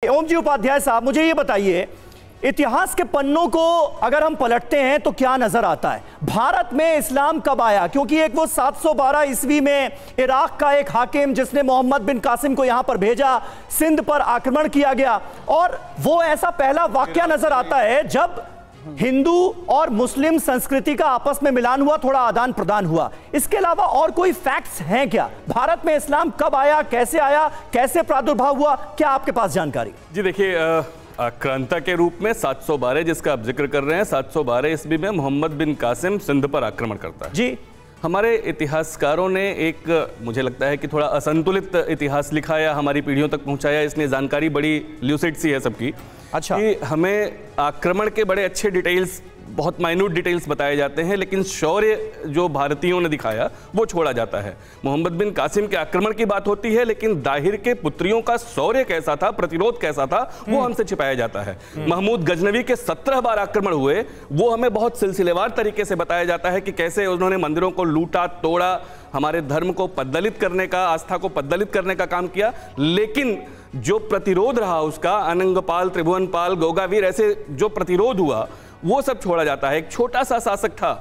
ओम जी उपाध्याय साहब, मुझे ये बताइए, इतिहास के पन्नों को अगर हम पलटते हैं तो क्या नजर आता है? भारत में इस्लाम कब आया? क्योंकि एक वो 712 ईस्वी में इराक का एक हाकिम जिसने मोहम्मद बिन कासिम को यहां पर भेजा, सिंध पर आक्रमण किया गया, और वो ऐसा पहला वाकया नजर आता है जब हिंदू और मुस्लिम संस्कृति का आपस में मिलान हुआ, थोड़ा आदान प्रदान हुआ। इसके अलावा और कोई फैक्ट्स हैं क्या? भारत में इस्लाम कब आया, कैसे प्रादुर्भाव हुआ, क्या आपके पास जानकारी? जी देखिए, आक्रांता के रूप में 712 जिसका आप जिक्र कर रहे हैं, 712 ईस्वी में मोहम्मद बिन कासिम सिंध पर आक्रमण करता है। जी, हमारे इतिहासकारों ने एक, मुझे लगता है कि थोड़ा असंतुलित इतिहास लिखा या हमारी पीढ़ियों तक पहुंचाया, इसलिए जानकारी बड़ी ल्यूसिड सी है सबकी। अच्छा, कि हमें आक्रमण के बड़े अच्छे डिटेल्स, बहुत माइन्यूट डिटेल्स बताए जाते हैं, लेकिन शौर्य जो भारतीयों ने दिखाया वो छोड़ा जाता है। मोहम्मद बिन कासिम के आक्रमण की बात होती है, लेकिन दाहिर के पुत्रियों का शौर्य कैसा था, प्रतिरोध कैसा था, वो हमसे छिपाया जाता है। महमूद गजनवी के 17 बार आक्रमण हुए, वो हमें बहुत सिलसिलेवार तरीके से बताया जाता है कि कैसे उन्होंने मंदिरों को लूटा तोड़ा, हमारे धर्म को पद्दलित करने का, आस्था को पद्दलित करने का काम किया। लेकिन जो प्रतिरोध रहा उसका, अनंगपाल, त्रिभुवनपाल, गोगावीर, ऐसे जो प्रतिरोध हुआ वो सब छोड़ा जाता है। एक छोटा सा शासक था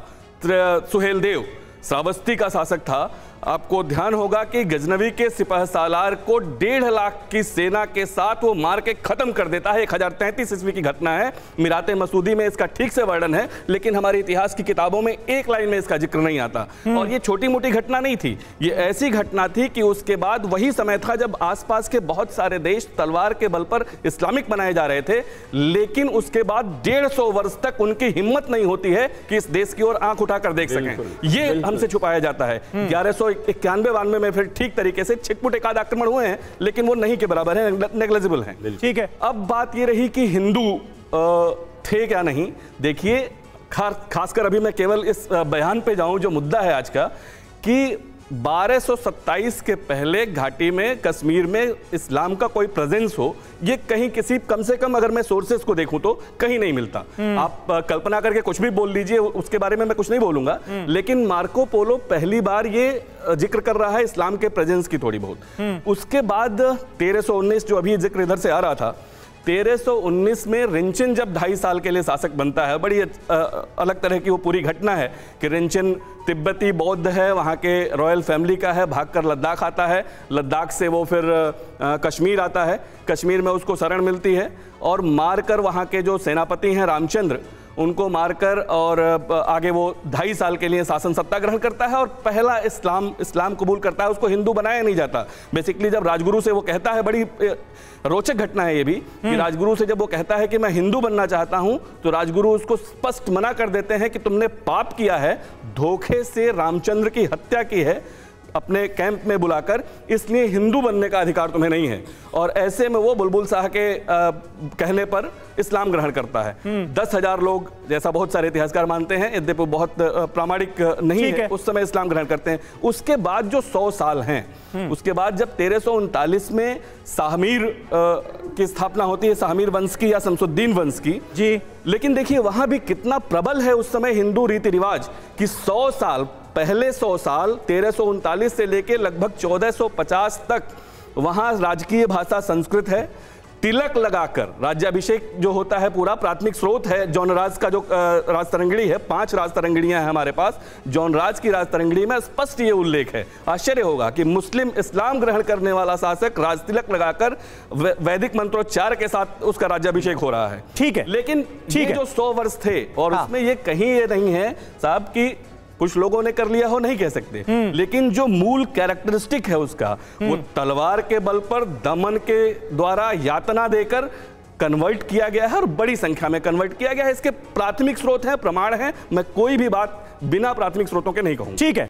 सुहेलदेव, श्रावस्ती का शासक था। आपको ध्यान होगा कि गजनवी के सिपह सालार को 1.5 लाख की सेना के साथ वो मार के खत्म कर देता है। 1033 ईस्वी की घटना है। मिराते मसूदी में इसका ठीक से वर्णन है, लेकिन हमारी इतिहास की किताबों में एक लाइन में इसका जिक्र नहीं आता। और ये छोटी मोटी घटना नहीं थी, ये ऐसी घटना थी कि उसके बाद वही समय था जब आसपास के बहुत सारे देश तलवार के बल पर इस्लामिक बनाए जा रहे थे, लेकिन उसके बाद 150 वर्ष तक उनकी हिम्मत नहीं होती है कि इस देश की ओर आंख उठाकर देख सकें। ये हमसे छुपाया जाता है। 1191-92 में फिर ठीक तरीके से छिटपुट एकाध आक्रमण हुए हैं, लेकिन वो नहीं के बराबर है, नेग्लिजिबल हैं। ठीक है, अब बात ये रही कि हिंदू थे क्या नहीं। देखिए, खासकर अभी मैं केवल इस बयान पे जाऊं जो मुद्दा है आज का, कि 1227 के पहले घाटी में, कश्मीर में इस्लाम का कोई प्रेजेंस हो, ये कहीं किसी, कम से कम अगर मैं सोर्सेस को देखूं तो कहीं नहीं मिलता। आप कल्पना करके कुछ भी बोल लीजिए, उसके बारे में मैं कुछ नहीं बोलूंगा, लेकिन मार्को पोलो पहली बार ये जिक्र कर रहा है इस्लाम के प्रेजेंस की थोड़ी बहुत। उसके बाद 1319, जो अभी जिक्र इधर से आ रहा था, 1319 में रिंचन जब 2.5 साल के लिए शासक बनता है, बड़ी अलग तरह की वो पूरी घटना है कि रिंचन तिब्बती बौद्ध है, वहाँ के रॉयल फैमिली का है, भागकर लद्दाख आता है, लद्दाख से वो फिर कश्मीर आता है, कश्मीर में उसको शरण मिलती है, और मारकर वहाँ के जो सेनापति हैं रामचंद्र, उनको मारकर, और आगे वो 2.5 साल के लिए शासन सत्ता ग्रहण करता है और पहला इस्लाम कबूल करता है। उसको हिंदू बनाया नहीं जाता। बेसिकली जब राजगुरु से वो कहता है, बड़ी रोचक घटना है ये भी, कि राजगुरु से जब वो कहता है कि मैं हिंदू बनना चाहता हूं, तो राजगुरु उसको स्पष्ट मना कर देते हैं कि तुमने पाप किया है, धोखे से रामचंद्र की हत्या की है अपने कैंप में बुलाकर, इसलिए हिंदू बनने का अधिकार तुम्हें नहीं है। और ऐसे में वो बुलबुल शाह के कहने पर इस्लाम ग्रहण करता है। 10,000 लोग, जैसा बहुत सारे इतिहासकार मानते हैं, यद्यपि बहुत प्रामाणिक नहीं है, उस समय इस्लाम ग्रहण करते हैं। उसके बाद जो 100 साल हैं, उसके बाद जब 1339 में शाहमीर की स्थापना होती है, शाहमीर वंश की या शमसुद्दीन वंश की। जी, लेकिन देखिए वहां भी कितना प्रबल है उस समय हिंदू रीति रिवाज, कि 100 साल पहले, 100 साल 1339 से लेकर लगभग 1450 तक वहां राजकीय भाषा संस्कृत है। तिलक लगाकर राज्याभिषेक जो होता है, पूरा प्राथमिक स्रोत है जौनराज का, जो राजतरंगिणी है, 5 राजतरंगिणियां हैं हमारे पास। जौनराज की राजतरंगिणी में स्पष्ट ये उल्लेख है। आश्चर्य होगा कि मुस्लिम इस्लाम ग्रहण करने वाला शासक राज तिलक लगाकर वैदिक मंत्रोच्चार के साथ उसका राज्याभिषेक हो रहा है। ठीक है, लेकिन ये जो 100 वर्ष थे, और उसमें ये कहीं ये नहीं है साहब कि कुछ लोगों ने कर लिया हो, नहीं कह सकते, लेकिन जो मूल कैरेक्टरिस्टिक है उसका, वो तलवार के बल पर, दमन के द्वारा, यातना देकर कन्वर्ट किया गया है, और बड़ी संख्या में कन्वर्ट किया गया है। इसके प्राथमिक स्रोत हैं, प्रमाण हैं, मैं कोई भी बात बिना प्राथमिक स्रोतों के नहीं कहूंगा। ठीक है।